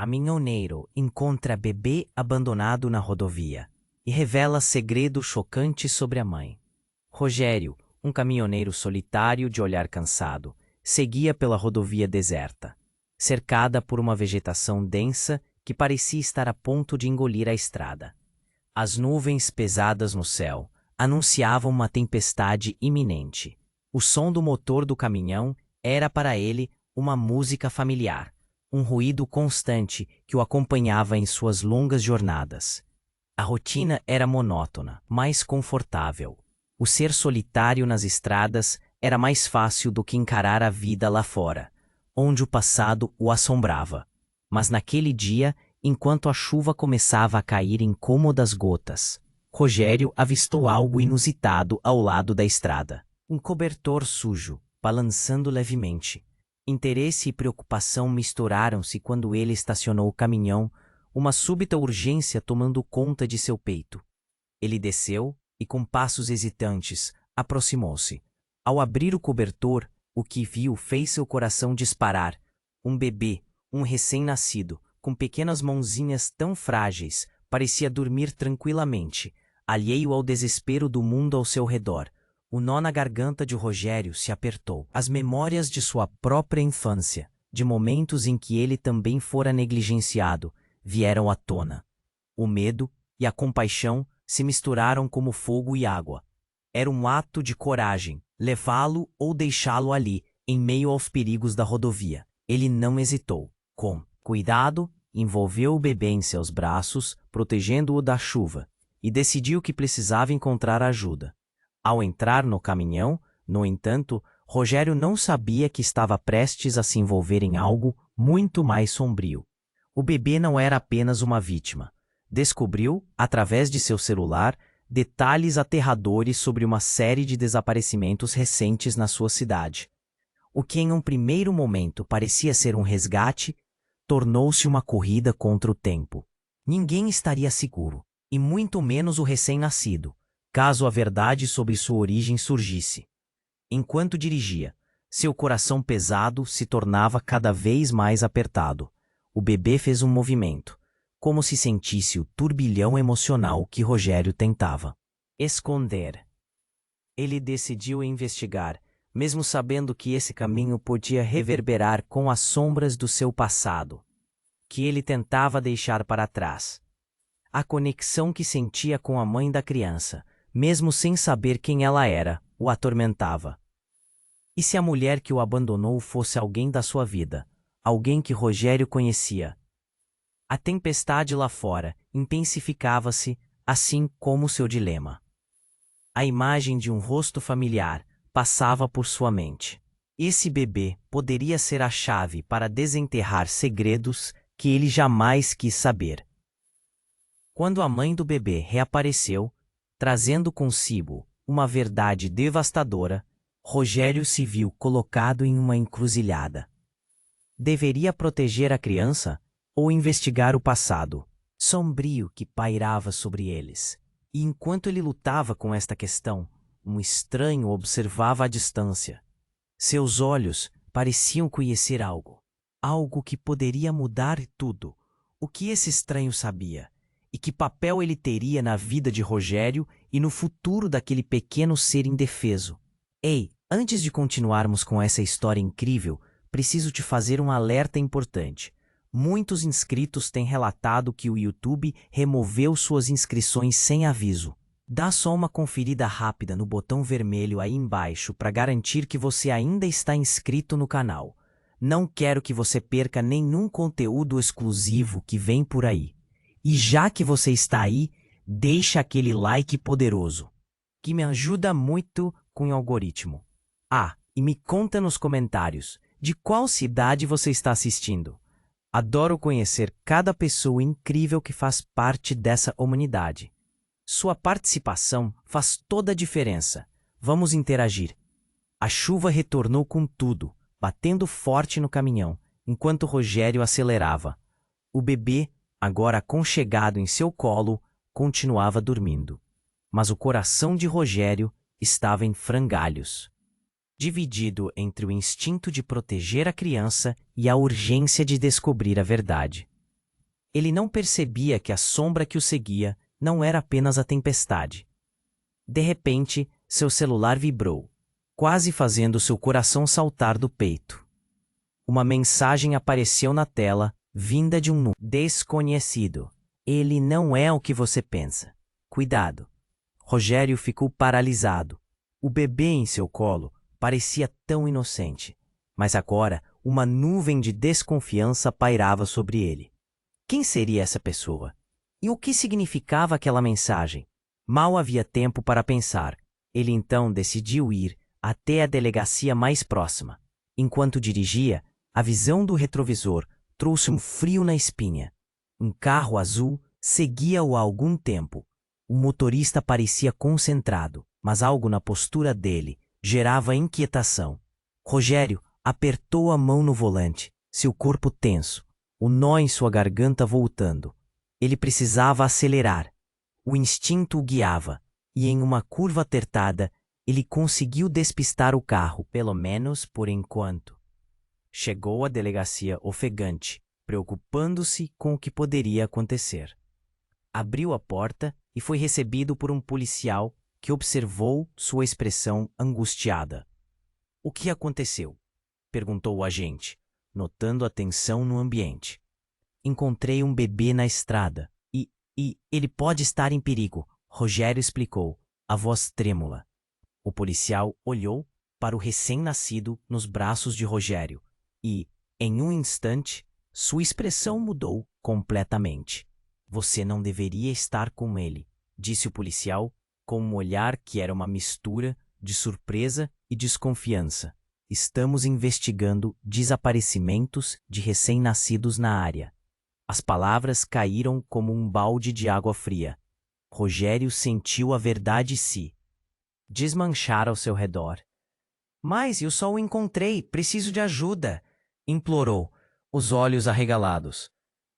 Caminhoneiro encontra bebê abandonado na rodovia e revela segredo chocante sobre a mãe. Rogério, um caminhoneiro solitário de olhar cansado, seguia pela rodovia deserta, cercada por uma vegetação densa que parecia estar a ponto de engolir a estrada. As nuvens pesadas no céu anunciavam uma tempestade iminente. O som do motor do caminhão era para ele uma música familiar, um ruído constante que o acompanhava em suas longas jornadas. A rotina era monótona, mas confortável. O ser solitário nas estradas era mais fácil do que encarar a vida lá fora, onde o passado o assombrava. Mas naquele dia, enquanto a chuva começava a cair em cômodas gotas, Rogério avistou algo inusitado ao lado da estrada. Um cobertor sujo, balançando levemente. Interesse e preocupação misturaram-se quando ele estacionou o caminhão, uma súbita urgência tomando conta de seu peito. Ele desceu e, com passos hesitantes, aproximou-se. Ao abrir o cobertor, o que viu fez seu coração disparar. Um bebê, um recém-nascido, com pequenas mãozinhas tão frágeis, parecia dormir tranquilamente, alheio ao desespero do mundo ao seu redor. O nó na garganta de Rogério se apertou. As memórias de sua própria infância, de momentos em que ele também fora negligenciado, vieram à tona. O medo e a compaixão se misturaram como fogo e água. Era um ato de coragem, levá-lo ou deixá-lo ali, em meio aos perigos da rodovia. Ele não hesitou. Com cuidado, envolveu o bebê em seus braços, protegendo-o da chuva, e decidiu que precisava encontrar ajuda. Ao entrar no caminhão, no entanto, Rogério não sabia que estava prestes a se envolver em algo muito mais sombrio. O bebê não era apenas uma vítima. Descobriu, através de seu celular, detalhes aterradores sobre uma série de desaparecimentos recentes na sua cidade. O que em um primeiro momento parecia ser um resgate, tornou-se uma corrida contra o tempo. Ninguém estaria seguro, e muito menos o recém-nascido, caso a verdade sobre sua origem surgisse. Enquanto dirigia, seu coração pesado se tornava cada vez mais apertado. O bebê fez um movimento, como se sentisse o turbilhão emocional que Rogério tentava esconder. Ele decidiu investigar, mesmo sabendo que esse caminho podia reverberar com as sombras do seu passado, que ele tentava deixar para trás. A conexão que sentia com a mãe da criança, mesmo sem saber quem ela era, o atormentava. E se a mulher que o abandonou fosse alguém da sua vida, alguém que Rogério conhecia? A tempestade lá fora intensificava-se, assim como seu dilema. A imagem de um rosto familiar passava por sua mente. Esse bebê poderia ser a chave para desenterrar segredos que ele jamais quis saber. Quando a mãe do bebê reapareceu, trazendo consigo uma verdade devastadora, Rogério se viu colocado em uma encruzilhada. Deveria proteger a criança ou investigar o passado sombrio que pairava sobre eles? E enquanto ele lutava com esta questão, um estranho observava à distância. Seus olhos pareciam conhecer algo, algo que poderia mudar tudo. O que esse estranho sabia? E que papel ele teria na vida de Rogério e no futuro daquele pequeno ser indefeso? Ei, antes de continuarmos com essa história incrível, preciso te fazer um alerta importante. Muitos inscritos têm relatado que o YouTube removeu suas inscrições sem aviso. Dá só uma conferida rápida no botão vermelho aí embaixo para garantir que você ainda está inscrito no canal. Não quero que você perca nenhum conteúdo exclusivo que vem por aí. E já que você está aí, deixa aquele like poderoso, que me ajuda muito com o algoritmo. Ah, e me conta nos comentários de qual cidade você está assistindo. Adoro conhecer cada pessoa incrível que faz parte dessa humanidade. Sua participação faz toda a diferença. Vamos interagir. A chuva retornou com tudo, batendo forte no caminhão, enquanto Rogério acelerava. O bebê, agora aconchegado em seu colo, continuava dormindo. Mas o coração de Rogério estava em frangalhos, dividido entre o instinto de proteger a criança e a urgência de descobrir a verdade. Ele não percebia que a sombra que o seguia não era apenas a tempestade. De repente, seu celular vibrou, quase fazendo seu coração saltar do peito. Uma mensagem apareceu na tela, vinda de um número desconhecido. Ele não é o que você pensa. Cuidado. Rogério ficou paralisado. O bebê em seu colo parecia tão inocente, mas agora uma nuvem de desconfiança pairava sobre ele. Quem seria essa pessoa? E o que significava aquela mensagem? Mal havia tempo para pensar. Ele então decidiu ir até a delegacia mais próxima. Enquanto dirigia, a visão do retrovisor trouxe um frio na espinha. Um carro azul seguia-o há algum tempo. O motorista parecia concentrado, mas algo na postura dele gerava inquietação. Rogério apertou a mão no volante, seu corpo tenso, o nó em sua garganta voltando. Ele precisava acelerar. O instinto o guiava, e em uma curva apertada, ele conseguiu despistar o carro, pelo menos por enquanto. Chegou à delegacia ofegante, preocupando-se com o que poderia acontecer. Abriu a porta e foi recebido por um policial que observou sua expressão angustiada. — O que aconteceu? Perguntou o agente, notando a tensão no ambiente. — Encontrei um bebê na estrada e ele pode estar em perigo, Rogério explicou, a voz trêmula. O policial olhou para o recém-nascido nos braços de Rogério e, em um instante, sua expressão mudou completamente. — Você não deveria estar com ele, disse o policial, com um olhar que era uma mistura de surpresa e desconfiança. Estamos investigando desaparecimentos de recém-nascidos na área. As palavras caíram como um balde de água fria. Rogério sentiu a verdade se desmanchar ao seu redor. — Mas eu só o encontrei, preciso de ajuda! Implorou, os olhos arregalados.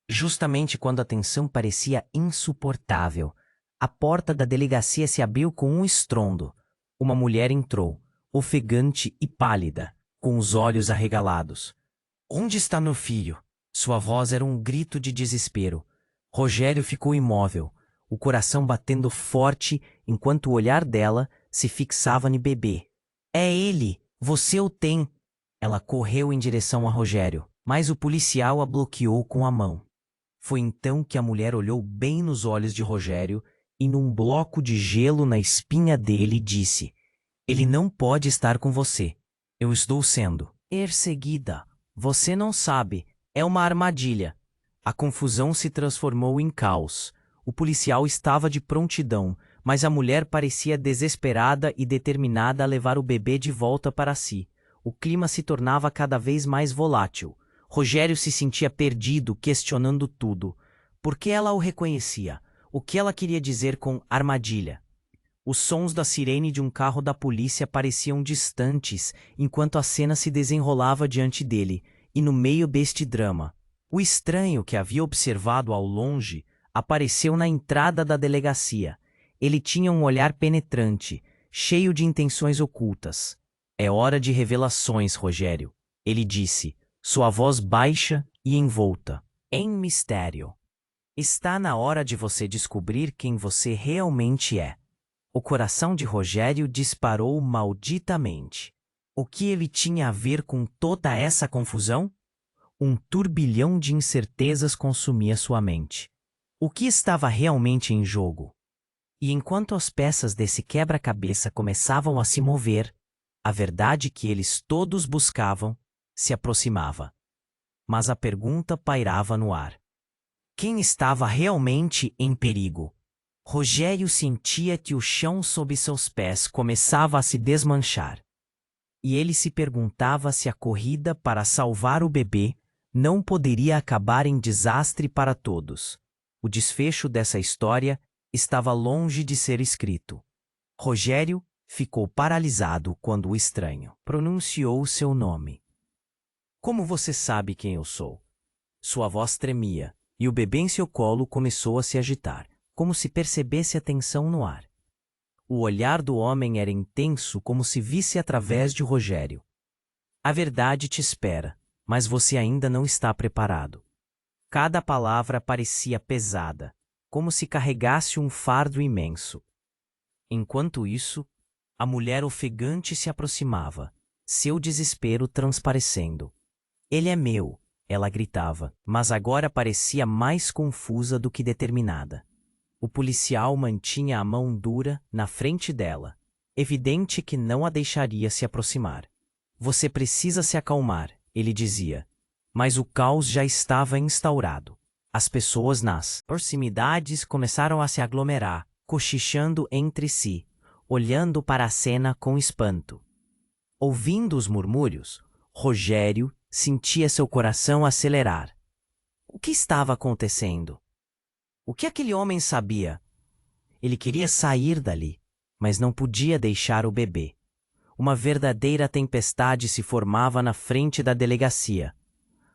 Justamente quando a tensão parecia insuportável, a porta da delegacia se abriu com um estrondo. Uma mulher entrou, ofegante e pálida, com os olhos arregalados. — Onde está meu filho? Sua voz era um grito de desespero. Rogério ficou imóvel, o coração batendo forte enquanto o olhar dela se fixava no bebê. — É ele! Você o tem! Ela correu em direção a Rogério, mas o policial a bloqueou com a mão. Foi então que a mulher olhou bem nos olhos de Rogério e, num bloco de gelo na espinha dele, disse: — Ele não pode estar com você. Eu estou sendo perseguida. Você não sabe. É uma armadilha. A confusão se transformou em caos. O policial estava de prontidão, mas a mulher parecia desesperada e determinada a levar o bebê de volta para si. O clima se tornava cada vez mais volátil. Rogério se sentia perdido, questionando tudo. Por que ela o reconhecia? O que ela queria dizer com armadilha? Os sons da sirene de um carro da polícia pareciam distantes, enquanto a cena se desenrolava diante dele, e no meio deste drama, o estranho que havia observado ao longe apareceu na entrada da delegacia. Ele tinha um olhar penetrante, cheio de intenções ocultas. — É hora de revelações, Rogério, ele disse, sua voz baixa e envolta em mistério. Está na hora de você descobrir quem você realmente é. O coração de Rogério disparou malditamente. O que ele tinha a ver com toda essa confusão? Um turbilhão de incertezas consumia sua mente. O que estava realmente em jogo? E enquanto as peças desse quebra-cabeça começavam a se mover, a verdade que eles todos buscavam se aproximava. Mas a pergunta pairava no ar. Quem estava realmente em perigo? Rogério sentia que o chão sob seus pés começava a se desmanchar. E ele se perguntava se a corrida para salvar o bebê não poderia acabar em desastre para todos. O desfecho dessa história estava longe de ser escrito. Rogério ficou paralisado quando o estranho pronunciou seu nome. — Como você sabe quem eu sou? Sua voz tremia, e o bebê em seu colo começou a se agitar, como se percebesse a tensão no ar. O olhar do homem era intenso, como se visse através de Rogério. — A verdade te espera, mas você ainda não está preparado. Cada palavra parecia pesada, como se carregasse um fardo imenso. Enquanto isso, a mulher ofegante se aproximava, seu desespero transparecendo. Ele é meu, ela gritava, mas agora parecia mais confusa do que determinada. O policial mantinha a mão dura na frente dela, evidente que não a deixaria se aproximar. Você precisa se acalmar, ele dizia. Mas o caos já estava instaurado. As pessoas nas proximidades começaram a se aglomerar, cochichando entre si, olhando para a cena com espanto. Ouvindo os murmúrios, Rogério sentia seu coração acelerar. O que estava acontecendo? O que aquele homem sabia? Ele queria sair dali, mas não podia deixar o bebê. Uma verdadeira tempestade se formava na frente da delegacia,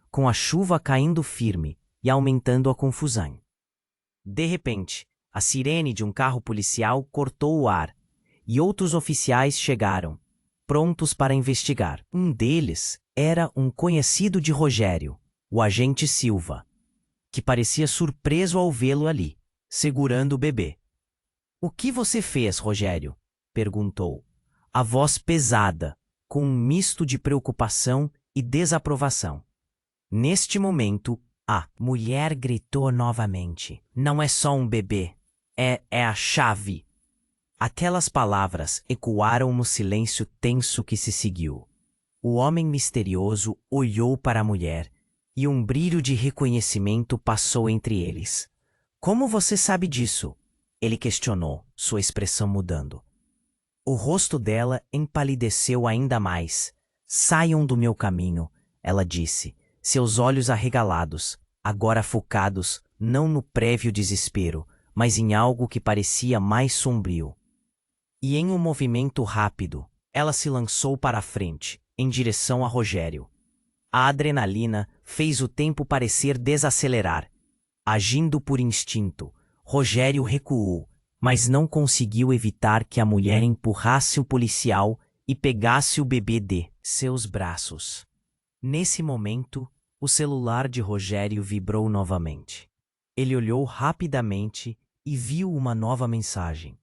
com a chuva caindo firme e aumentando a confusão. De repente, a sirene de um carro policial cortou o ar, e outros oficiais chegaram, prontos para investigar. Um deles era um conhecido de Rogério, o agente Silva, que parecia surpreso ao vê-lo ali, segurando o bebê. "O que você fez, Rogério?" perguntou, a voz pesada, com um misto de preocupação e desaprovação. Neste momento, a mulher gritou novamente. "Não é só um bebê, é a chave." Aquelas palavras ecoaram no silêncio tenso que se seguiu. O homem misterioso olhou para a mulher e um brilho de reconhecimento passou entre eles. "Como você sabe disso?" ele questionou, sua expressão mudando. O rosto dela empalideceu ainda mais. "Saiam do meu caminho", ela disse, seus olhos arregalados, agora focados não no prévio desespero, mas em algo que parecia mais sombrio. E em um movimento rápido, ela se lançou para a frente, em direção a Rogério. A adrenalina fez o tempo parecer desacelerar. Agindo por instinto, Rogério recuou, mas não conseguiu evitar que a mulher empurrasse o policial e pegasse o bebê de seus braços. Nesse momento, o celular de Rogério vibrou novamente. Ele olhou rapidamente e viu uma nova mensagem.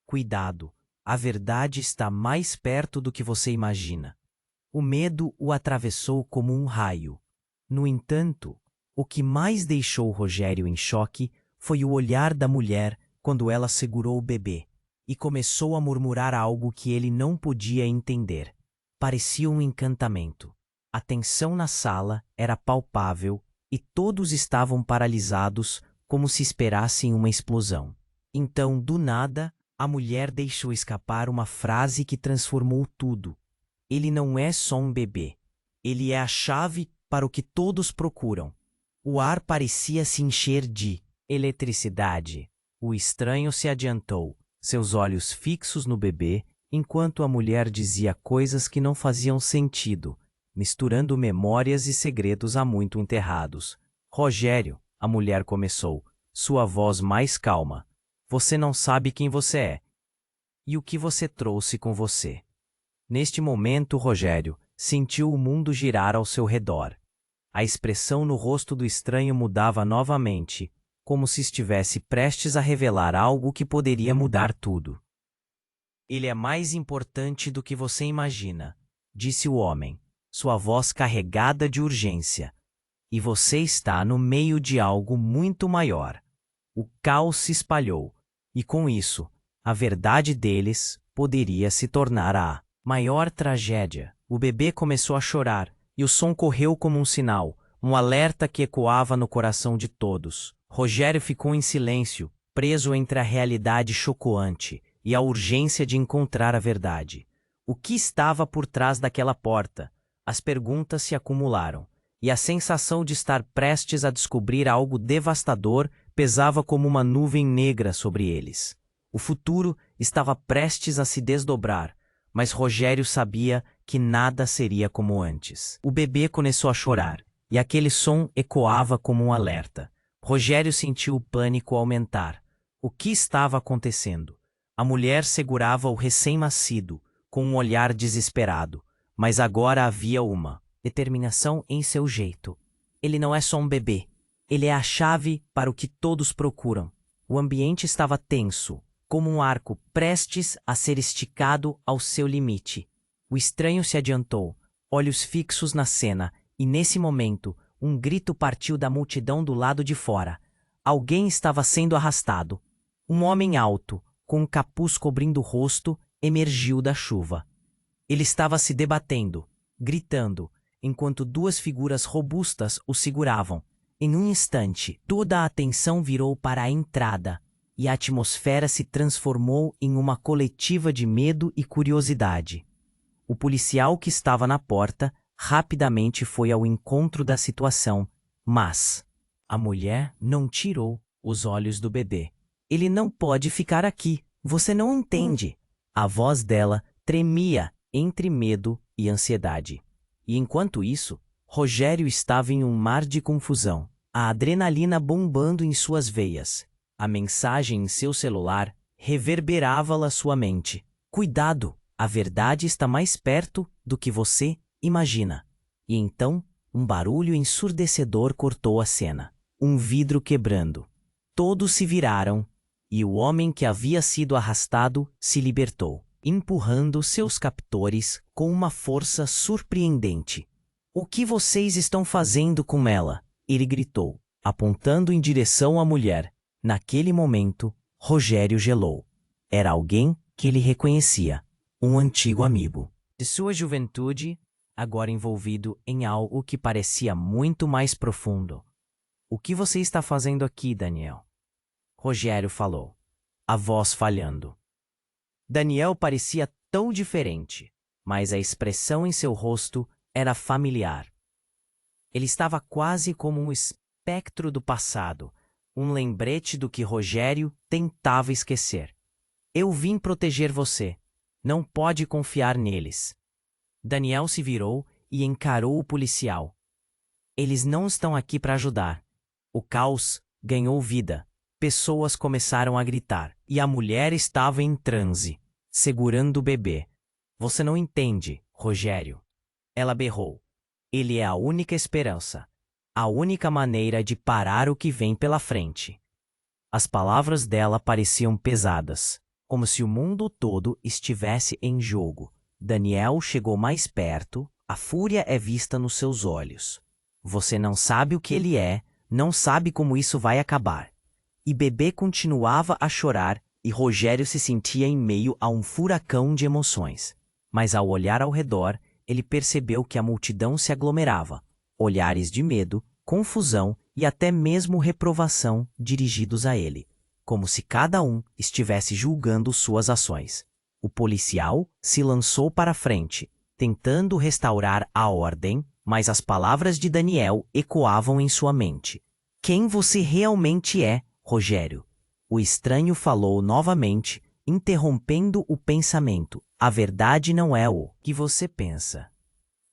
"Cuidado, a verdade está mais perto do que você imagina." O medo o atravessou como um raio. No entanto, o que mais deixou Rogério em choque foi o olhar da mulher quando ela segurou o bebê e começou a murmurar algo que ele não podia entender. Parecia um encantamento. A tensão na sala era palpável e todos estavam paralisados como se esperassem uma explosão. Então, do nada, a mulher deixou escapar uma frase que transformou tudo. "Ele não é só um bebê. Ele é a chave para o que todos procuram." O ar parecia se encher de eletricidade. O estranho se adiantou, seus olhos fixos no bebê, enquanto a mulher dizia coisas que não faziam sentido, misturando memórias e segredos há muito enterrados. "Rogério", a mulher começou, sua voz mais calma, "você não sabe quem você é e o que você trouxe com você." Neste momento, Rogério sentiu o mundo girar ao seu redor. A expressão no rosto do estranho mudava novamente, como se estivesse prestes a revelar algo que poderia mudar tudo. "Ele é mais importante do que você imagina", disse o homem, sua voz carregada de urgência. "E você está no meio de algo muito maior." O caos se espalhou, e com isso, a verdade deles poderia se tornar a maior tragédia. O bebê começou a chorar, e o som correu como um sinal, um alerta que ecoava no coração de todos. Rogério ficou em silêncio, preso entre a realidade chocoante e a urgência de encontrar a verdade. O que estava por trás daquela porta? As perguntas se acumularam, e a sensação de estar prestes a descobrir algo devastador pesava como uma nuvem negra sobre eles. O futuro estava prestes a se desdobrar, mas Rogério sabia que nada seria como antes. O bebê começou a chorar, e aquele som ecoava como um alerta. Rogério sentiu o pânico aumentar. O que estava acontecendo? A mulher segurava o recém-nascido, com um olhar desesperado, mas agora havia uma determinação em seu jeito. "Ele não é só um bebê. Ele é a chave para o que todos procuram. O ambiente estava tenso, como um arco prestes a ser esticado ao seu limite. O estranho se adiantou, olhos fixos na cena, e nesse momento, um grito partiu da multidão do lado de fora. Alguém estava sendo arrastado. Um homem alto, com um capuz cobrindo o rosto, emergiu da chuva. Ele estava se debatendo, gritando, enquanto duas figuras robustas o seguravam. Em um instante, toda a atenção virou para a entrada, e a atmosfera se transformou em uma coletiva de medo e curiosidade. O policial que estava na porta rapidamente foi ao encontro da situação, mas a mulher não tirou os olhos do bebê. Ele não pode ficar aqui, você não entende. A voz dela tremia entre medo e ansiedade. E enquanto isso, Rogério estava em um mar de confusão, a adrenalina bombando em suas veias. A mensagem em seu celular reverberava-la sua mente. Cuidado, a verdade está mais perto do que você imagina. E então, um barulho ensurdecedor cortou a cena. Um vidro quebrando. Todos se viraram, e o homem que havia sido arrastado se libertou, empurrando seus captores com uma força surpreendente. O que vocês estão fazendo com ela? Ele gritou, apontando em direção à mulher. Naquele momento, Rogério gelou. Era alguém que ele reconhecia, um antigo amigo de sua juventude, agora envolvido em algo que parecia muito mais profundo. O que você está fazendo aqui, Daniel? Rogério falou, a voz falhando. Daniel parecia tão diferente, mas a expressão em seu rosto era familiar. Ele estava quase como um espectro do passado, um lembrete do que Rogério tentava esquecer. Eu vim proteger você. Não pode confiar neles. Daniel se virou e encarou o policial. Eles não estão aqui para ajudar. O caos ganhou vida. Pessoas começaram a gritar, e a mulher estava em transe, segurando o bebê. Você não entende, Rogério. Ela berrou. Ele é a única esperança. A única maneira de parar o que vem pela frente. As palavras dela pareciam pesadas, como se o mundo todo estivesse em jogo. Daniel chegou mais perto, a fúria é vista nos seus olhos. Você não sabe o que ele é, não sabe como isso vai acabar. E bebê continuava a chorar e Rogério se sentia em meio a um furacão de emoções. Mas ao olhar ao redor, ele percebeu que a multidão se aglomerava. Olhares de medo, confusão e até mesmo reprovação dirigidos a ele, como se cada um estivesse julgando suas ações. O policial se lançou para a frente, tentando restaurar a ordem, mas as palavras de Daniel ecoavam em sua mente. Quem você realmente é, Rogério? O estranho falou novamente, interrompendo o pensamento. A verdade não é o que você pensa.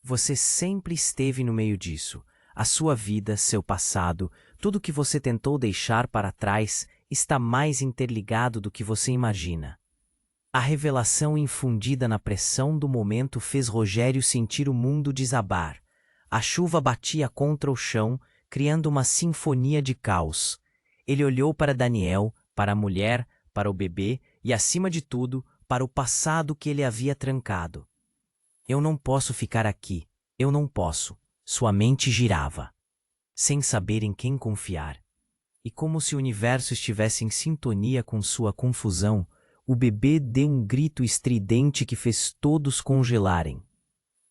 Você sempre esteve no meio disso. A sua vida, seu passado, tudo que você tentou deixar para trás está mais interligado do que você imagina. A revelação infundida na pressão do momento fez Rogério sentir o mundo desabar. A chuva batia contra o chão, criando uma sinfonia de caos. Ele olhou para Daniel, para a mulher, para o bebê e, acima de tudo, para o passado que ele havia trancado. Eu não posso ficar aqui. Eu não posso. Sua mente girava, sem saber em quem confiar. E como se o universo estivesse em sintonia com sua confusão, o bebê deu um grito estridente que fez todos congelarem.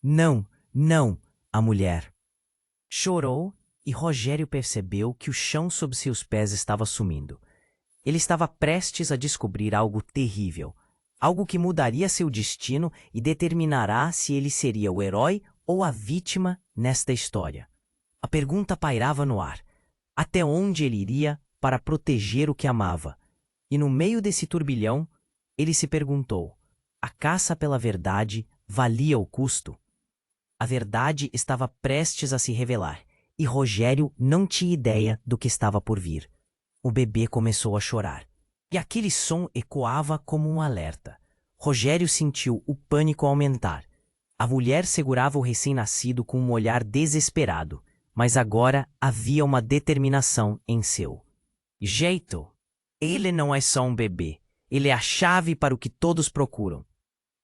Não, não, a mulher chorou e Rogério percebeu que o chão sob seus pés estava sumindo. Ele estava prestes a descobrir algo terrível, algo que mudaria seu destino e determinará se ele seria o herói ou a vítima nesta história. A pergunta pairava no ar. Até onde ele iria para proteger o que amava? E no meio desse turbilhão, ele se perguntou: a caça pela verdade valia o custo? A verdade estava prestes a se revelar, e Rogério não tinha ideia do que estava por vir. O bebê começou a chorar, e aquele som ecoava como um alerta. Rogério sentiu o pânico aumentar. A mulher segurava o recém-nascido com um olhar desesperado, mas agora havia uma determinação em seu jeito. Ele não é só um bebê, ele é a chave para o que todos procuram.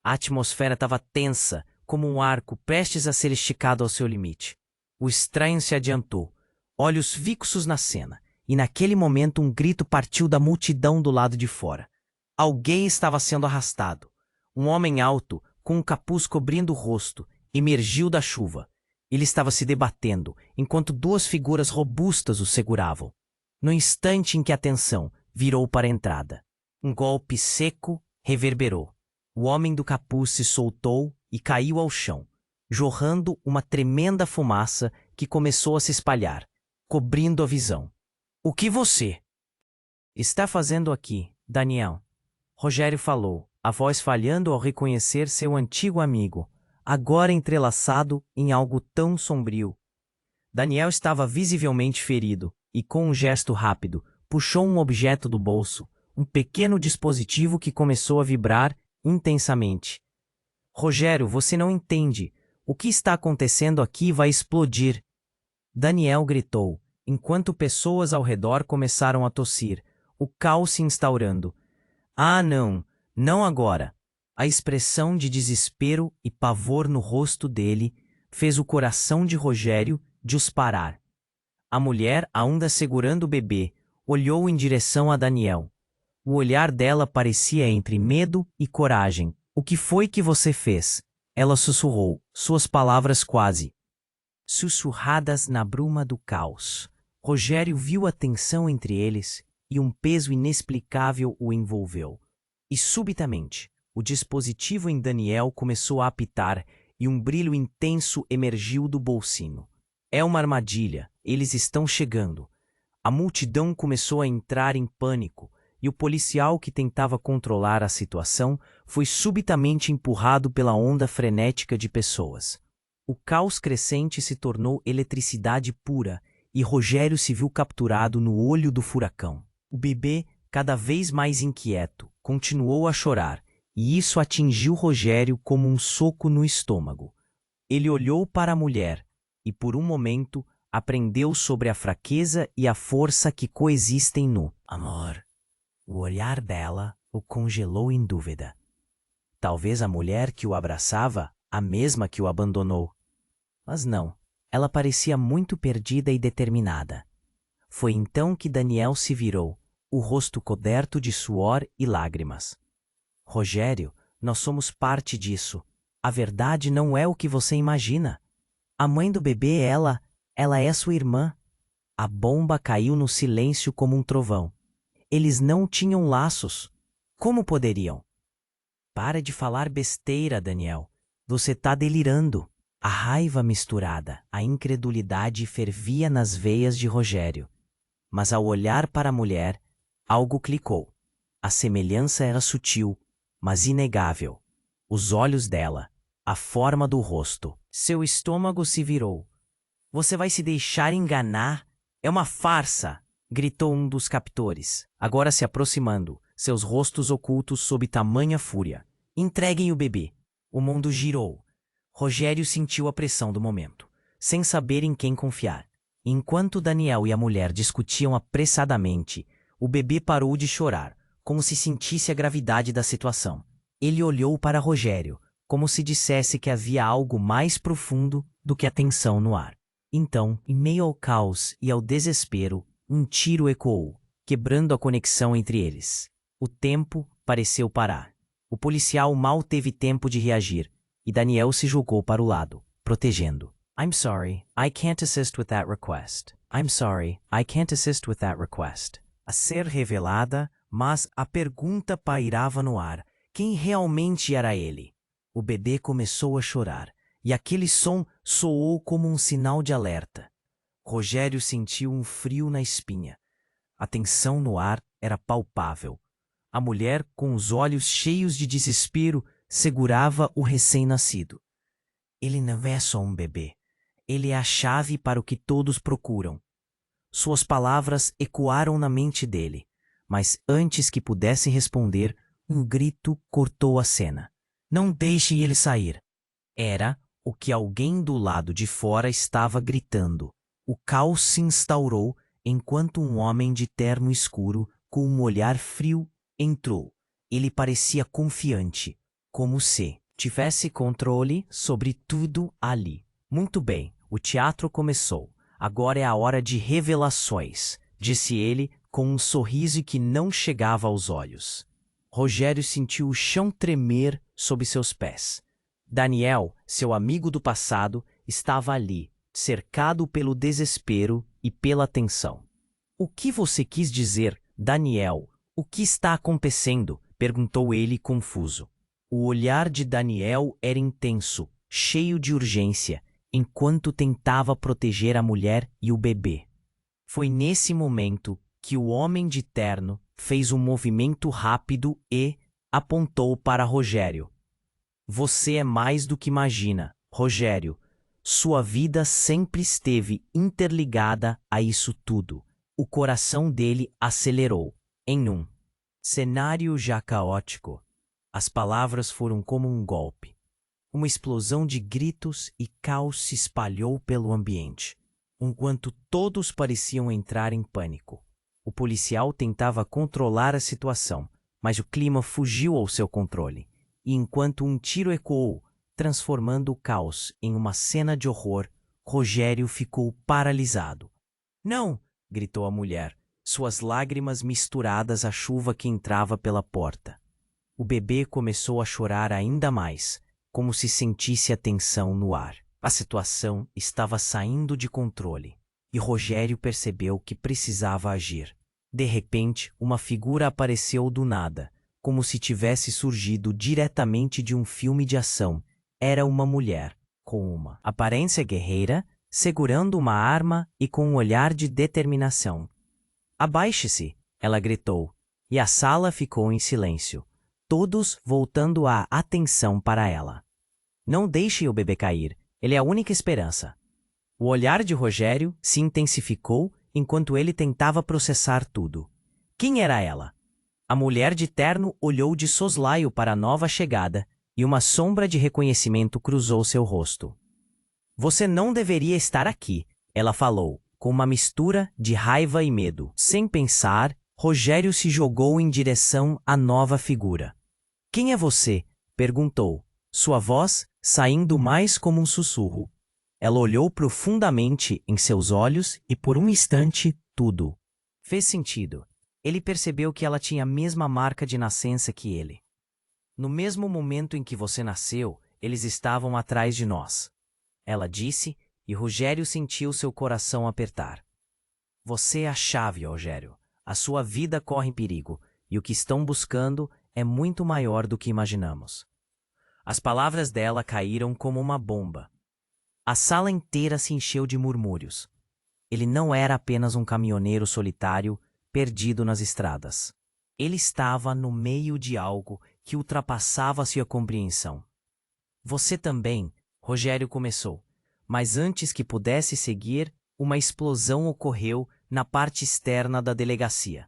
A atmosfera estava tensa, como um arco prestes a ser esticado ao seu limite. O estranho se adiantou, olhos fixos na cena, e naquele momento um grito partiu da multidão do lado de fora. Alguém estava sendo arrastado. Um homem alto, com um capuz cobrindo o rosto, emergiu da chuva. Ele estava se debatendo, enquanto duas figuras robustas o seguravam. No instante em que a tensão virou para a entrada, um golpe seco reverberou. O homem do capuz se soltou e caiu ao chão, jorrando uma tremenda fumaça que começou a se espalhar, cobrindo a visão. "O que você está fazendo aqui, Daniel?" Rogério falou, a voz falhando ao reconhecer seu antigo amigo, agora entrelaçado em algo tão sombrio. Daniel estava visivelmente ferido e, com um gesto rápido, puxou um objeto do bolso, um pequeno dispositivo que começou a vibrar intensamente. "Rogério, você não entende. O que está acontecendo aqui vai explodir." Daniel gritou, enquanto pessoas ao redor começaram a tossir, o caos se instaurando. "Ah, não, não agora." A expressão de desespero e pavor no rosto dele fez o coração de Rogério disparar. A mulher, ainda segurando o bebê, olhou em direção a Daniel. O olhar dela parecia entre medo e coragem. "O que foi que você fez?" Ela sussurrou, suas palavras quase sussurradas na bruma do caos. Rogério viu a tensão entre eles e um peso inexplicável o envolveu. E subitamente, o dispositivo em Daniel começou a apitar e um brilho intenso emergiu do bolsinho. "É uma armadilha, eles estão chegando." A multidão começou a entrar em pânico e o policial que tentava controlar a situação foi subitamente empurrado pela onda frenética de pessoas. O caos crescente se tornou eletricidade pura e Rogério se viu capturado no olho do furacão. O bebê, cada vez mais inquieto, continuou a chorar, e isso atingiu Rogério como um soco no estômago. Ele olhou para a mulher e, por um momento, aprendeu sobre a fraqueza e a força que coexistem no amor. O olhar dela o congelou em dúvida. Talvez a mulher que o abraçava, a mesma que o abandonou. Mas não, ela parecia muito perdida e determinada. Foi então que Daniel se virou, o rosto coberto de suor e lágrimas. "Rogério, nós somos parte disso. A verdade não é o que você imagina. A mãe do bebê é ela é sua irmã." A bomba caiu no silêncio como um trovão. Eles não tinham laços. Como poderiam? "Para de falar besteira, Daniel. Você tá delirando." A raiva misturada, a incredulidade fervia nas veias de Rogério. Mas ao olhar para a mulher, algo clicou. A semelhança era sutil, mas inegável. Os olhos dela, a forma do rosto. Seu estômago se virou. "Você vai se deixar enganar? É uma farsa!" gritou um dos captores, agora se aproximando, seus rostos ocultos sob tamanha fúria. "Entreguem o bebê." O mundo girou. Rogério sentiu a pressão do momento, sem saber em quem confiar. Enquanto Daniel e a mulher discutiam apressadamente, o bebê parou de chorar, como se sentisse a gravidade da situação. Ele olhou para Rogério, como se dissesse que havia algo mais profundo do que a tensão no ar. Então, em meio ao caos e ao desespero, um tiro ecoou, quebrando a conexão entre eles. O tempo pareceu parar. O policial mal teve tempo de reagir, e Daniel se jogou para o lado, protegendo. "I'm sorry, I can't assist with that request. I'm sorry, I can't assist with that request." A ser revelada, mas a pergunta pairava no ar. Quem realmente era ele? O bebê começou a chorar, e aquele som soou como um sinal de alerta. Rogério sentiu um frio na espinha. A tensão no ar era palpável. A mulher, com os olhos cheios de desespero, segurava o recém-nascido. "Ele não é só um bebê. Ele é a chave para o que todos procuram." Suas palavras ecoaram na mente dele, mas antes que pudesse responder, um grito cortou a cena. "Não deixem ele sair." Era o que alguém do lado de fora estava gritando. O caos se instaurou enquanto um homem de terno escuro, com um olhar frio, entrou. Ele parecia confiante, como se tivesse controle sobre tudo ali. Muito bem, o teatro começou. Agora é a hora de revelações, disse ele com um sorriso que não chegava aos olhos. Rogério sentiu o chão tremer sob seus pés. Daniel, seu amigo do passado, estava ali, cercado pelo desespero e pela tensão. O que você quis dizer, Daniel? O que está acontecendo? Perguntou ele confuso. O olhar de Daniel era intenso, cheio de urgência, enquanto tentava proteger a mulher e o bebê. Foi nesse momento que o homem de terno fez um movimento rápido e apontou para Rogério. Você é mais do que imagina, Rogério. Sua vida sempre esteve interligada a isso tudo. O coração dele acelerou. Em um cenário já caótico, as palavras foram como um golpe. Uma explosão de gritos e caos se espalhou pelo ambiente, enquanto todos pareciam entrar em pânico. O policial tentava controlar a situação, mas o clima fugiu ao seu controle. E enquanto um tiro ecoou, transformando o caos em uma cena de horror, Rogério ficou paralisado. Não! Gritou a mulher, suas lágrimas misturadas à chuva que entrava pela porta. O bebê começou a chorar ainda mais, como se sentisse a tensão no ar. A situação estava saindo de controle, e Rogério percebeu que precisava agir. De repente, uma figura apareceu do nada, como se tivesse surgido diretamente de um filme de ação. Era uma mulher, com uma aparência guerreira, segurando uma arma e com um olhar de determinação. Abaixe-se, ela gritou, e a sala ficou em silêncio, todos voltando a atenção para ela. Não deixe o bebê cair, ele é a única esperança. O olhar de Rogério se intensificou enquanto ele tentava processar tudo. Quem era ela? A mulher de terno olhou de soslaio para a nova chegada e uma sombra de reconhecimento cruzou seu rosto. Você não deveria estar aqui, ela falou, com uma mistura de raiva e medo. Sem pensar, Rogério se jogou em direção à nova figura. Quem é você? Perguntou, sua voz saindo mais como um sussurro. Ela olhou profundamente em seus olhos e por um instante tudo fez sentido. Ele percebeu que ela tinha a mesma marca de nascença que ele. No mesmo momento em que você nasceu, eles estavam atrás de nós. Ela disse, e Rogério sentiu seu coração apertar. Você é a chave, Rogério. A sua vida corre em perigo, e o que estão buscando é muito maior do que imaginamos. As palavras dela caíram como uma bomba. A sala inteira se encheu de murmúrios. Ele não era apenas um caminhoneiro solitário perdido nas estradas. Ele estava no meio de algo que ultrapassava sua compreensão. Você também, Rogério começou, mas antes que pudesse seguir, uma explosão ocorreu na parte externa da delegacia.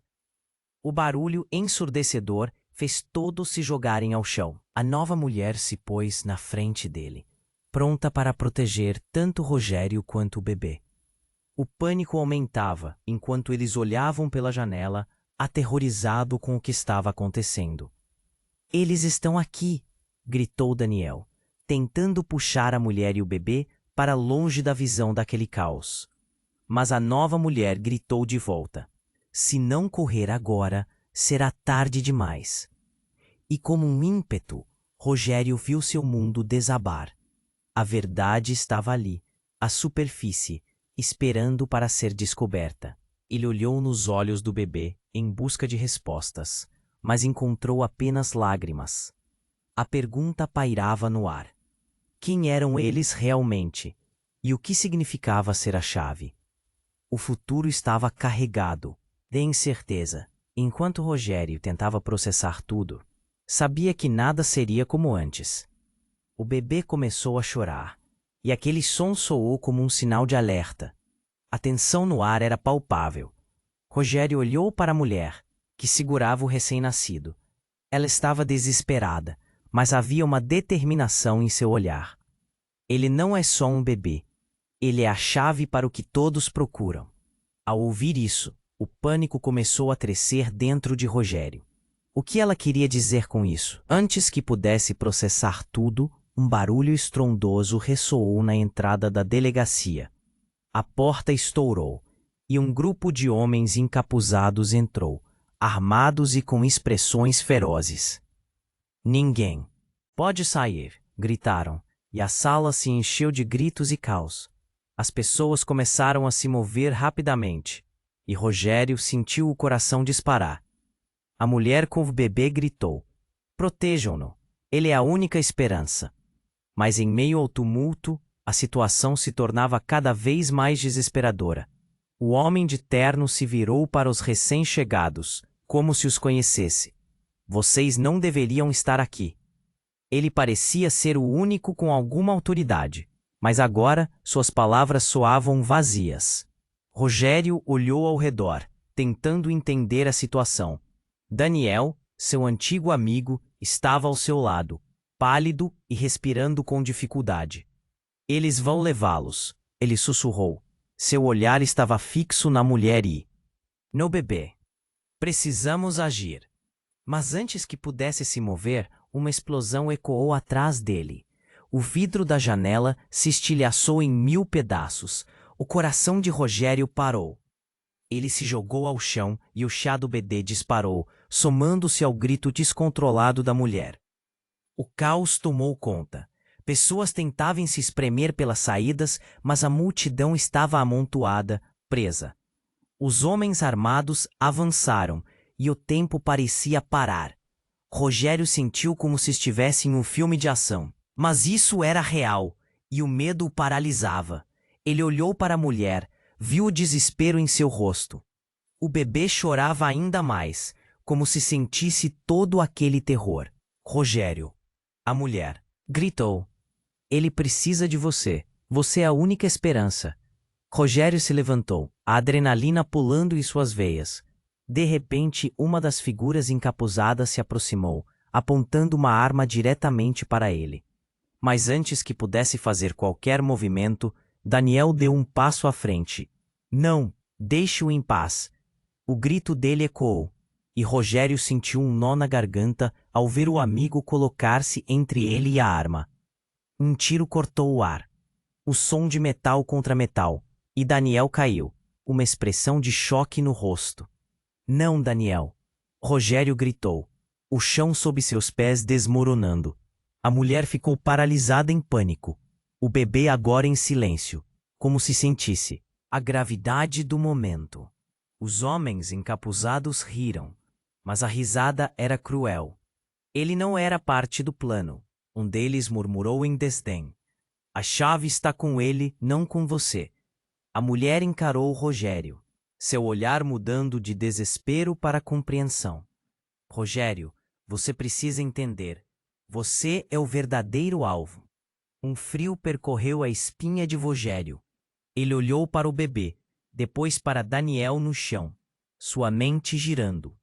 O barulho ensurdecedor fez todos se jogarem ao chão. A nova mulher se pôs na frente dele, pronta para proteger tanto Rogério quanto o bebê. O pânico aumentava enquanto eles olhavam pela janela, aterrorizado com o que estava acontecendo. Eles estão aqui, gritou Daniel, tentando puxar a mulher e o bebê para longe da visão daquele caos. Mas a nova mulher gritou de volta. Se não correr agora, será tarde demais. E como um ímpeto, Rogério viu seu mundo desabar. A verdade estava ali, à superfície, esperando para ser descoberta. Ele olhou nos olhos do bebê em busca de respostas, mas encontrou apenas lágrimas. A pergunta pairava no ar. Quem eram eles realmente? E o que significava ser a chave? O futuro estava carregado de incerteza. Enquanto Rogério tentava processar tudo, sabia que nada seria como antes. O bebê começou a chorar, e aquele som soou como um sinal de alerta. A tensão no ar era palpável. Rogério olhou para a mulher, que segurava o recém-nascido. Ela estava desesperada, mas havia uma determinação em seu olhar. Ele não é só um bebê. Ele é a chave para o que todos procuram. Ao ouvir isso, o pânico começou a crescer dentro de Rogério. O que ela queria dizer com isso? Antes que pudesse processar tudo, um barulho estrondoso ressoou na entrada da delegacia. A porta estourou, e um grupo de homens encapuzados entrou, armados e com expressões ferozes. "Ninguém pode sair", gritaram, e a sala se encheu de gritos e caos. As pessoas começaram a se mover rapidamente, e Rogério sentiu o coração disparar. A mulher com o bebê gritou: "Protejam-no, ele é a única esperança." Mas em meio ao tumulto, a situação se tornava cada vez mais desesperadora. O homem de terno se virou para os recém-chegados, como se os conhecesse. "Vocês não deveriam estar aqui." Ele parecia ser o único com alguma autoridade, mas agora suas palavras soavam vazias. Rogério olhou ao redor, tentando entender a situação. Daniel, seu antigo amigo, estava ao seu lado, pálido e respirando com dificuldade. "Eles vão levá-los", ele sussurrou. Seu olhar estava fixo na mulher e no bebê. "Precisamos agir." Mas antes que pudesse se mover, uma explosão ecoou atrás dele. O vidro da janela se estilhaçou em 1000 pedaços. O coração de Rogério parou. Ele se jogou ao chão e o chá do bebê disparou, somando-se ao grito descontrolado da mulher. O caos tomou conta. Pessoas tentavam se espremer pelas saídas, mas a multidão estava amontoada, presa. Os homens armados avançaram, e o tempo parecia parar. Rogério sentiu como se estivesse em um filme de ação. Mas isso era real, e o medo o paralisava. Ele olhou para a mulher, viu o desespero em seu rosto. O bebê chorava ainda mais, como se sentisse todo aquele terror. "Rogério!" A mulher gritou. "Ele precisa de você. Você é a única esperança." Rogério se levantou, a adrenalina pulando em suas veias. De repente, uma das figuras encapuzadas se aproximou, apontando uma arma diretamente para ele. Mas antes que pudesse fazer qualquer movimento, Daniel deu um passo à frente. "Não, deixe-o em paz." O grito dele ecoou, e Rogério sentiu um nó na garganta ao ver o amigo colocar-se entre ele e a arma. Um tiro cortou o ar. O som de metal contra metal, e Daniel caiu, uma expressão de choque no rosto. "Não, Daniel!" Rogério gritou, o chão sob seus pés desmoronando. A mulher ficou paralisada em pânico. O bebê agora em silêncio, como se sentisse a gravidade do momento. Os homens encapuzados riram, mas a risada era cruel. Ele não era parte do plano. Um deles murmurou em desdém: "A chave está com ele, não com você." A mulher encarou Rogério, seu olhar mudando de desespero para compreensão. "Rogério, você precisa entender. Você é o verdadeiro alvo." Um frio percorreu a espinha de Rogério. Ele olhou para o bebê, depois para Daniel no chão, sua mente girando.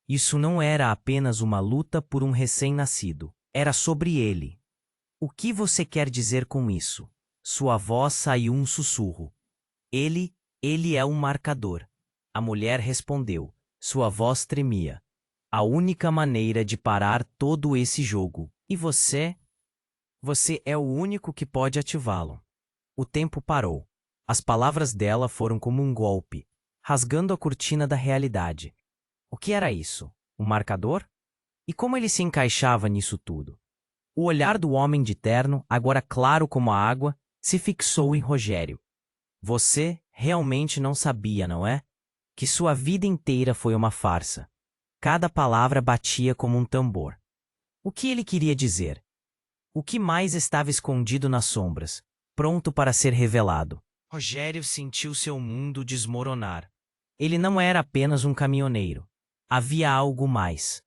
Isso não era apenas uma luta por um recém-nascido. Era sobre ele. "O que você quer dizer com isso?" Sua voz saiu um sussurro. Ele é um marcador." A mulher respondeu. Sua voz tremia. "A única maneira de parar todo esse jogo. E você? Você é o único que pode ativá-lo." O tempo parou. As palavras dela foram como um golpe, rasgando a cortina da realidade. O que era isso? Um marcador? E como ele se encaixava nisso tudo? O olhar do homem de terno, agora claro como a água, se fixou em Rogério. "Você realmente não sabia, não é? Que sua vida inteira foi uma farsa." Cada palavra batia como um tambor. O que ele queria dizer? O que mais estava escondido nas sombras, pronto para ser revelado? Rogério sentiu seu mundo desmoronar. Ele não era apenas um caminhoneiro. Havia algo mais.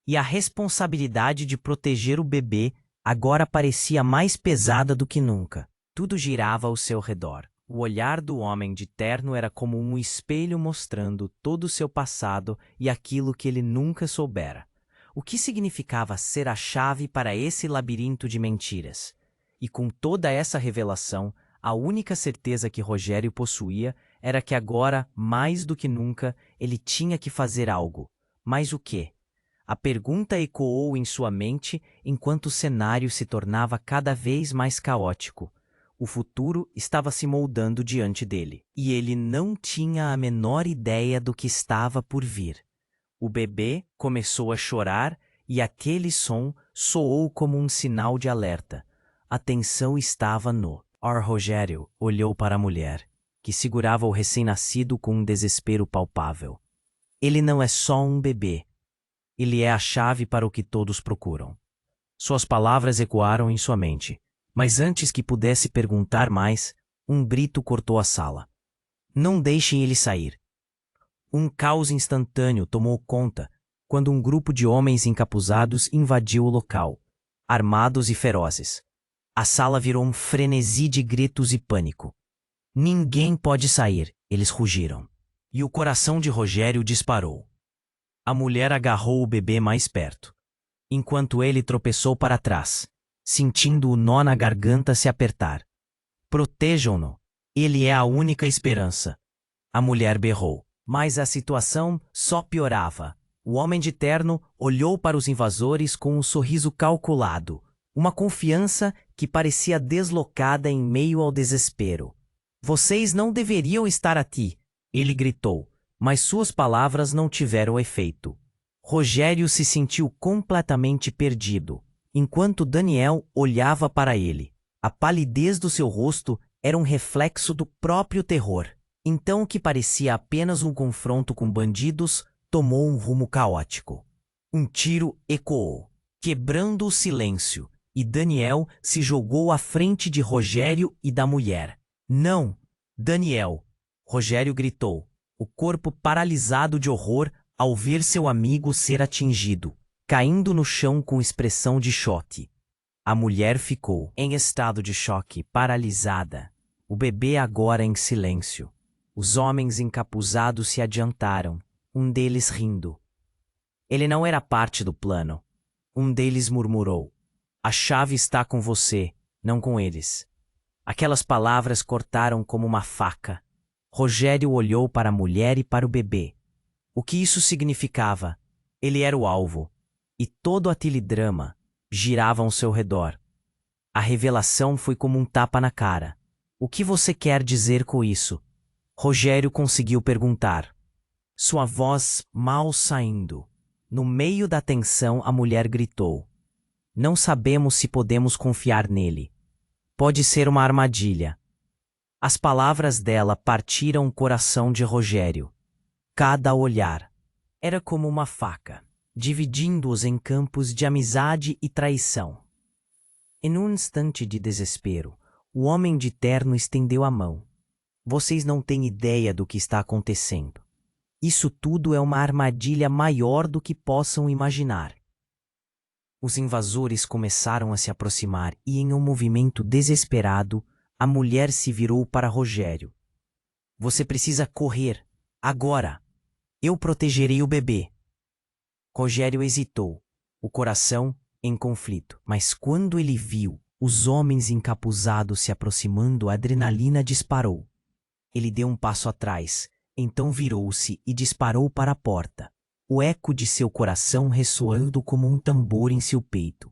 E a responsabilidade de proteger o bebê agora parecia mais pesada do que nunca. Tudo girava ao seu redor. O olhar do homem de terno era como um espelho mostrando todo o seu passado e aquilo que ele nunca soubera. O que significava ser a chave para esse labirinto de mentiras? E com toda essa revelação, A única certeza que Rogério possuía era que agora, mais do que nunca, ele tinha que fazer algo. Mas o quê? A pergunta ecoou em sua mente enquanto o cenário se tornava cada vez mais caótico. O futuro estava se moldando diante dele, e ele não tinha a menor ideia do que estava por vir. O bebê começou a chorar e aquele som soou como um sinal de alerta. A tensão estava no ar. Rogério olhou para a mulher, que segurava o recém-nascido com um desespero palpável. Ele não é só um bebê. Ele é a chave para o que todos procuram. Suas palavras ecoaram em sua mente, mas antes que pudesse perguntar mais, um grito cortou a sala. Não deixem ele sair. Um caos instantâneo tomou conta quando um grupo de homens encapuzados invadiu o local, armados e ferozes. A sala virou um frenesi de gritos e pânico. Ninguém pode sair, eles rugiram. E o coração de Rogério disparou. A mulher agarrou o bebê mais perto, enquanto ele tropeçou para trás, sentindo o nó na garganta se apertar. Protejam-no. Ele é a única esperança. A mulher berrou, mas a situação só piorava. O homem de terno olhou para os invasores com um sorriso calculado, uma confiança que parecia deslocada em meio ao desespero. Vocês não deveriam estar aqui, ele gritou, mas suas palavras não tiveram efeito. Rogério se sentiu completamente perdido, enquanto Daniel olhava para ele. A palidez do seu rosto era um reflexo do próprio terror. Então o que parecia apenas um confronto com bandidos tomou um rumo caótico. Um tiro ecoou, quebrando o silêncio, e Daniel se jogou à frente de Rogério e da mulher. Não, Daniel! Rogério gritou, o corpo paralisado de horror ao ver seu amigo ser atingido, caindo no chão com expressão de choque. A mulher ficou em estado de choque, paralisada. O bebê agora em silêncio. Os homens encapuzados se adiantaram, um deles rindo. Ele não era parte do plano. Um deles murmurou, a chave está com você, não com eles. Aquelas palavras cortaram como uma faca. Rogério olhou para a mulher e para o bebê. O que isso significava? Ele era o alvo, e todo aquele drama girava ao seu redor. A revelação foi como um tapa na cara. O que você quer dizer com isso? Rogério conseguiu perguntar. Sua voz mal saindo. No meio da tensão, a mulher gritou. Não sabemos se podemos confiar nele. Pode ser uma armadilha. As palavras dela partiram o coração de Rogério. Cada olhar era como uma faca, dividindo-os em campos de amizade e traição. Em um instante de desespero, o homem de terno estendeu a mão. Vocês não têm ideia do que está acontecendo. Isso tudo é uma armadilha maior do que possam imaginar. Os invasores começaram a se aproximar e, em um movimento desesperado, a mulher se virou para Rogério. Você precisa correr, agora. Eu protegerei o bebê. Rogério hesitou, o coração em conflito. Mas quando ele viu os homens encapuzados se aproximando, a adrenalina disparou. Ele deu um passo atrás, então virou-se e disparou para a porta, o eco de seu coração ressoando como um tambor em seu peito.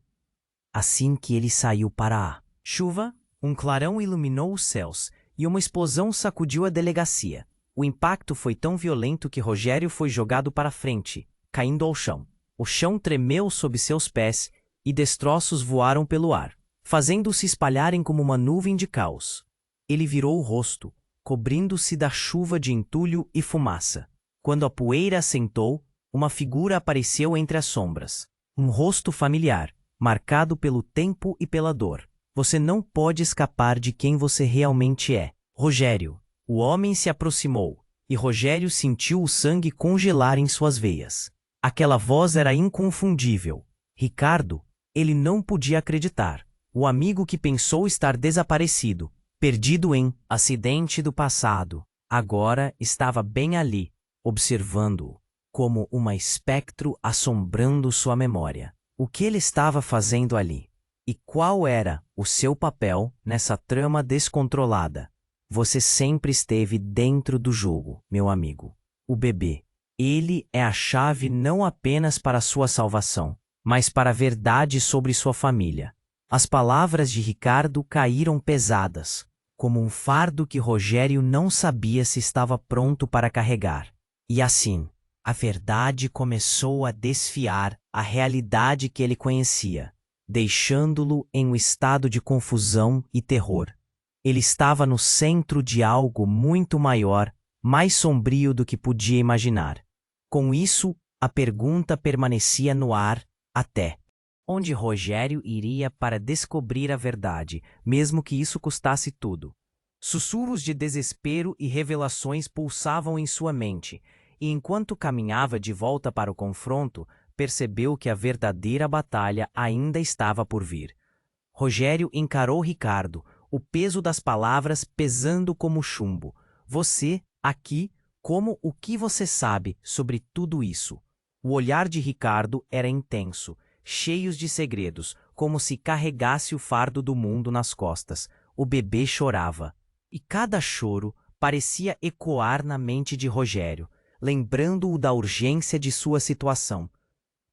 Assim que ele saiu para a chuva, um clarão iluminou os céus e uma explosão sacudiu a delegacia. O impacto foi tão violento que Rogério foi jogado para frente, caindo ao chão. O chão tremeu sob seus pés e destroços voaram pelo ar, fazendo-se espalharem como uma nuvem de caos. Ele virou o rosto, cobrindo-se da chuva de entulho e fumaça. Quando a poeira assentou, uma figura apareceu entre as sombras. Um rosto familiar, marcado pelo tempo e pela dor. Você não pode escapar de quem você realmente é. Rogério. O homem se aproximou, e Rogério sentiu o sangue congelar em suas veias. Aquela voz era inconfundível. Ricardo, ele não podia acreditar. O amigo que pensou estar desaparecido, perdido em acidente do passado, agora estava bem ali, observando-o, como uma espectro assombrando sua memória. O que ele estava fazendo ali? E qual era o seu papel nessa trama descontrolada? Você sempre esteve dentro do jogo, meu amigo. O bebê. Ele é a chave não apenas para a sua salvação, mas para a verdade sobre sua família. As palavras de Ricardo caíram pesadas, como um fardo que Rogério não sabia se estava pronto para carregar. E assim, a verdade começou a desfiar a realidade que ele conhecia, deixando-lo em um estado de confusão e terror. Ele estava no centro de algo muito maior, mais sombrio do que podia imaginar. Com isso, a pergunta permanecia no ar até onde Rogério iria para descobrir a verdade, mesmo que isso custasse tudo. Sussurros de desespero e revelações pulsavam em sua mente, e enquanto caminhava de volta para o confronto, percebeu que a verdadeira batalha ainda estava por vir. Rogério encarou Ricardo, o peso das palavras pesando como chumbo. Você, aqui, como o que você sabe sobre tudo isso? O olhar de Ricardo era intenso, cheio de segredos, como se carregasse o fardo do mundo nas costas. O bebê chorava, e cada choro parecia ecoar na mente de Rogério, lembrando-o da urgência de sua situação.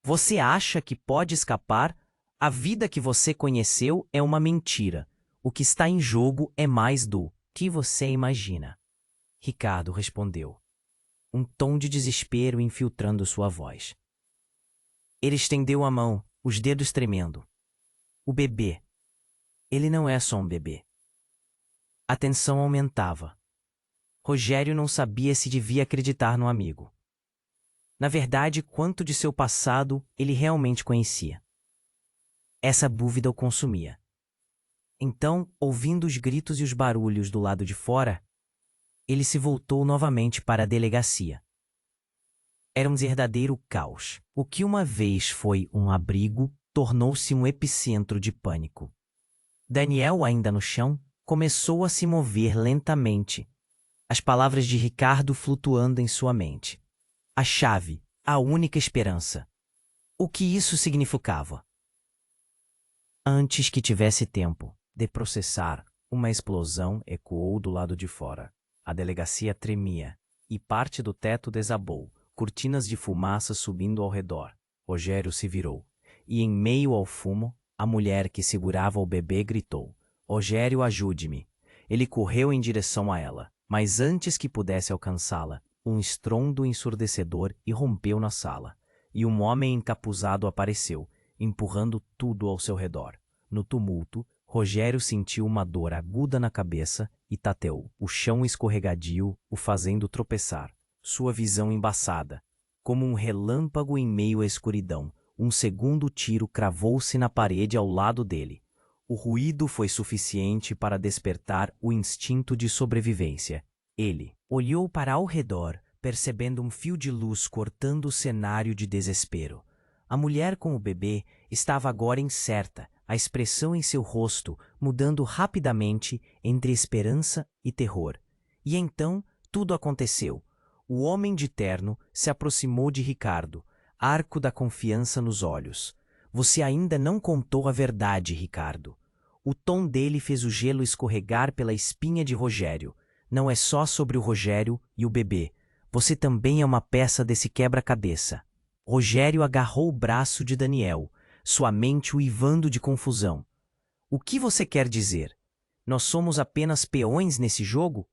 Você acha que pode escapar? A vida que você conheceu é uma mentira. O que está em jogo é mais do que você imagina. Ricardo respondeu, um tom de desespero infiltrando sua voz. Ele estendeu a mão, os dedos tremendo. O bebê. Ele não é só um bebê. A tensão aumentava. Rogério não sabia se devia acreditar no amigo. Na verdade, quanto de seu passado ele realmente conhecia. Essa dúvida o consumia. Então, ouvindo os gritos e os barulhos do lado de fora, ele se voltou novamente para a delegacia. Era um verdadeiro caos. O que uma vez foi um abrigo tornou-se um epicentro de pânico. Daniel, ainda no chão, começou a se mover lentamente, as palavras de Ricardo flutuando em sua mente. A chave, a única esperança. O que isso significava? Antes que tivesse tempo de processar, uma explosão ecoou do lado de fora. A delegacia tremia, e parte do teto desabou, cortinas de fumaça subindo ao redor. Rogério se virou, e em meio ao fumo, a mulher que segurava o bebê gritou, Rogério, ajude-me. Ele correu em direção a ela, mas antes que pudesse alcançá-la, um estrondo ensurdecedor irrompeu na sala, e um homem encapuzado apareceu, empurrando tudo ao seu redor. No tumulto, Rogério sentiu uma dor aguda na cabeça e tateou, o chão escorregadio o fazendo tropeçar. Sua visão embaçada, como um relâmpago em meio à escuridão, um segundo tiro cravou-se na parede ao lado dele. O ruído foi suficiente para despertar o instinto de sobrevivência. Ele olhou para ao redor, percebendo um fio de luz cortando o cenário de desespero. A mulher com o bebê estava agora incerta, a expressão em seu rosto mudando rapidamente entre esperança e terror. E então tudo aconteceu. O homem de terno se aproximou de Ricardo, arco da confiança nos olhos. Você ainda não contou a verdade, Ricardo. O tom dele fez o gelo escorregar pela espinha de Rogério. Não é só sobre o Rogério e o bebê. Você também é uma peça desse quebra-cabeça. Rogério agarrou o braço de Daniel, sua mente uivando de confusão. O que você quer dizer? Nós somos apenas peões nesse jogo?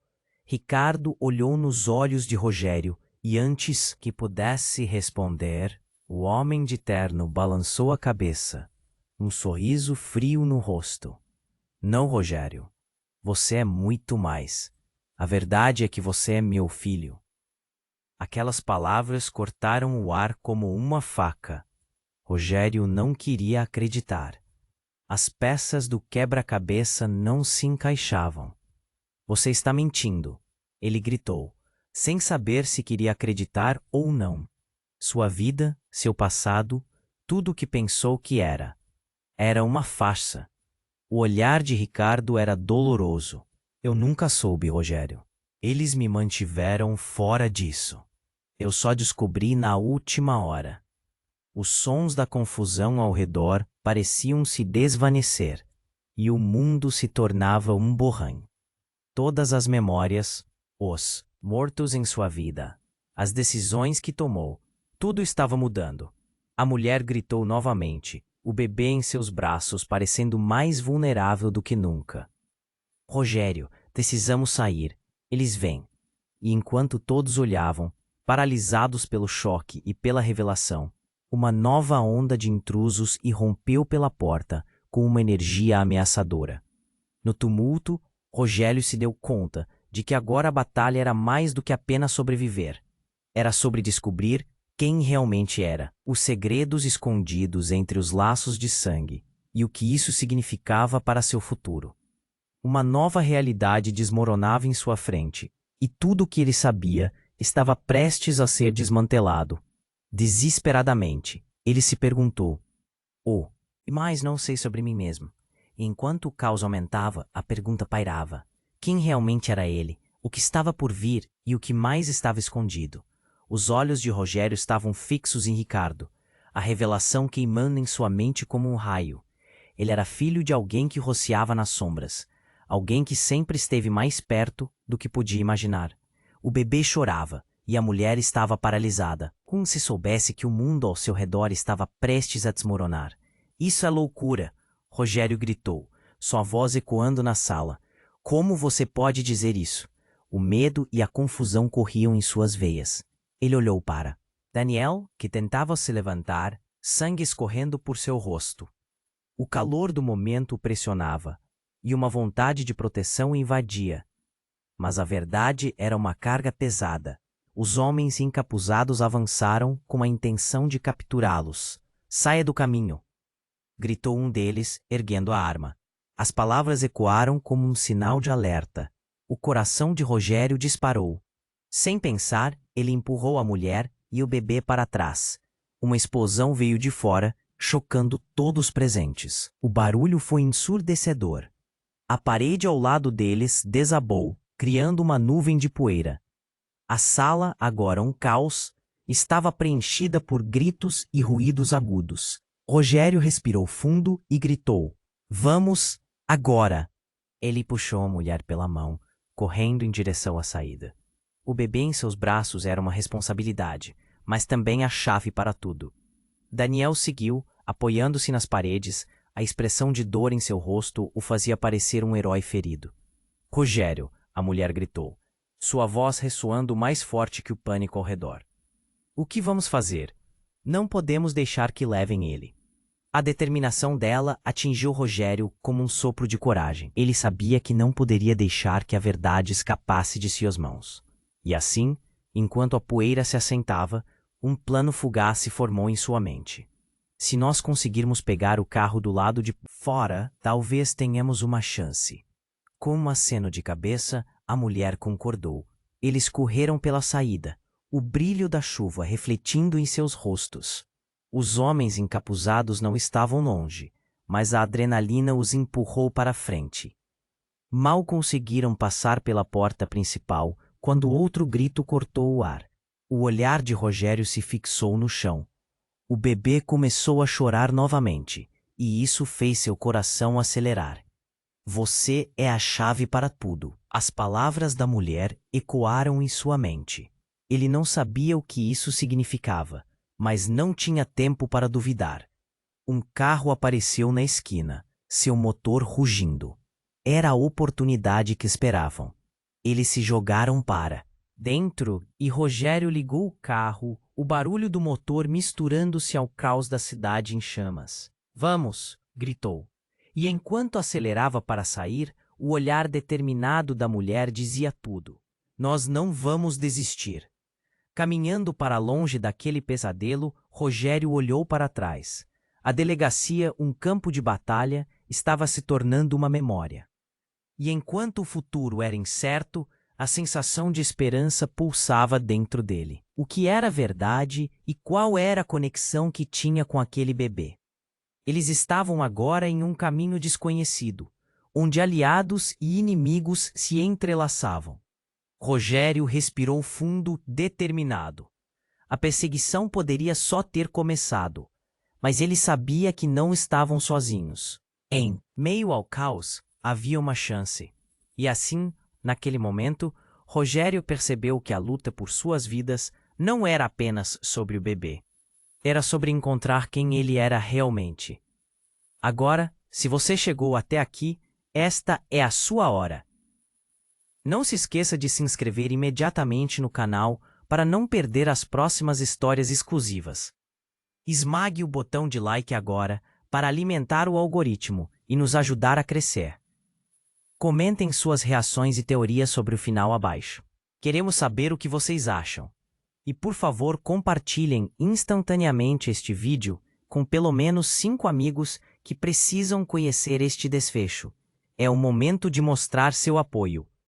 Ricardo olhou nos olhos de Rogério e antes que pudesse responder, o homem de terno balançou a cabeça, um sorriso frio no rosto. Não, Rogério. Você é muito mais. A verdade é que você é meu filho. Aquelas palavras cortaram o ar como uma faca. Rogério não queria acreditar. As peças do quebra-cabeça não se encaixavam. Você está mentindo, ele gritou, sem saber se queria acreditar ou não. Sua vida, seu passado, tudo o que pensou que era. Era uma farsa. O olhar de Ricardo era doloroso. Eu nunca soube, Rogério. Eles me mantiveram fora disso. Eu só descobri na última hora. Os sons da confusão ao redor pareciam se desvanecer, e o mundo se tornava um borrão. Todas as memórias, os mortos em sua vida, as decisões que tomou, tudo estava mudando. A mulher gritou novamente, o bebê em seus braços parecendo mais vulnerável do que nunca. Rogério, precisamos sair. Eles vêm. E enquanto todos olhavam, paralisados pelo choque e pela revelação, uma nova onda de intrusos irrompeu pela porta com uma energia ameaçadora. No tumulto, Rogério se deu conta de que agora a batalha era mais do que apenas sobreviver. Era sobre descobrir quem realmente era, os segredos escondidos entre os laços de sangue e o que isso significava para seu futuro. Uma nova realidade desmoronava em sua frente, e tudo o que ele sabia estava prestes a ser desmantelado. Desesperadamente, ele se perguntou: "Oh, mas não sei sobre mim mesmo." E enquanto o caos aumentava, a pergunta pairava: quem realmente era ele, o que estava por vir e o que mais estava escondido? Os olhos de Rogério estavam fixos em Ricardo, a revelação queimando em sua mente como um raio. Ele era filho de alguém que rociava nas sombras, alguém que sempre esteve mais perto do que podia imaginar. O bebê chorava e a mulher estava paralisada, como se soubesse que o mundo ao seu redor estava prestes a desmoronar. "Isso é loucura!" Rogério gritou, sua voz ecoando na sala. "Como você pode dizer isso?" O medo e a confusão corriam em suas veias. Ele olhou para Daniel, que tentava se levantar, sangue escorrendo por seu rosto. O calor do momento o pressionava, e uma vontade de proteção o invadia. Mas a verdade era uma carga pesada. Os homens encapuzados avançaram com a intenção de capturá-los. "Saia do caminho!" gritou um deles, erguendo a arma. As palavras ecoaram como um sinal de alerta. O coração de Rogério disparou. Sem pensar, ele empurrou a mulher e o bebê para trás. Uma explosão veio de fora, chocando todos os presentes. O barulho foi ensurdecedor. A parede ao lado deles desabou, criando uma nuvem de poeira. A sala, agora um caos, estava preenchida por gritos e ruídos agudos. Rogério respirou fundo e gritou: "Vamos, agora!" Ele puxou a mulher pela mão, correndo em direção à saída. O bebê em seus braços era uma responsabilidade, mas também a chave para tudo. Daniel seguiu, apoiando-se nas paredes, a expressão de dor em seu rosto o fazia parecer um herói ferido. "Rogério!" a mulher gritou, sua voz ressoando mais forte que o pânico ao redor. "O que vamos fazer? Não podemos deixar que levem ele." A determinação dela atingiu Rogério como um sopro de coragem. Ele sabia que não poderia deixar que a verdade escapasse de suas mãos. E assim, enquanto a poeira se assentava, um plano fugaz se formou em sua mente. "Se nós conseguirmos pegar o carro do lado de fora, talvez tenhamos uma chance." Com um aceno de cabeça, a mulher concordou. Eles correram pela saída, o brilho da chuva refletindo em seus rostos. Os homens encapuzados não estavam longe, mas a adrenalina os empurrou para a frente. Mal conseguiram passar pela porta principal quando outro grito cortou o ar. O olhar de Rogério se fixou no chão. O bebê começou a chorar novamente, e isso fez seu coração acelerar. "Você é a chave para tudo." As palavras da mulher ecoaram em sua mente. Ele não sabia o que isso significava, mas não tinha tempo para duvidar. Um carro apareceu na esquina, seu motor rugindo. Era a oportunidade que esperavam. Eles se jogaram para dentro e Rogério ligou o carro, o barulho do motor misturando-se ao caos da cidade em chamas. "Vamos!" gritou. E enquanto acelerava para sair, o olhar determinado da mulher dizia tudo: "Nós não vamos desistir." Caminhando para longe daquele pesadelo, Rogério olhou para trás. A delegacia, um campo de batalha, estava se tornando uma memória. E enquanto o futuro era incerto, a sensação de esperança pulsava dentro dele. O que era verdade e qual era a conexão que tinha com aquele bebê? Eles estavam agora em um caminho desconhecido, onde aliados e inimigos se entrelaçavam. Rogério respirou fundo, determinado. A perseguição poderia só ter começado, mas ele sabia que não estavam sozinhos. Em meio ao caos, havia uma chance. E assim, naquele momento, Rogério percebeu que a luta por suas vidas não era apenas sobre o bebê. Era sobre encontrar quem ele era realmente. Agora, se você chegou até aqui, esta é a sua hora. Não se esqueça de se inscrever imediatamente no canal para não perder as próximas histórias exclusivas. Esmague o botão de like agora para alimentar o algoritmo e nos ajudar a crescer. Comentem suas reações e teorias sobre o final abaixo. Queremos saber o que vocês acham. E por favor, compartilhem instantaneamente este vídeo com pelo menos 5 amigos que precisam conhecer este desfecho. É o momento de mostrar seu apoio.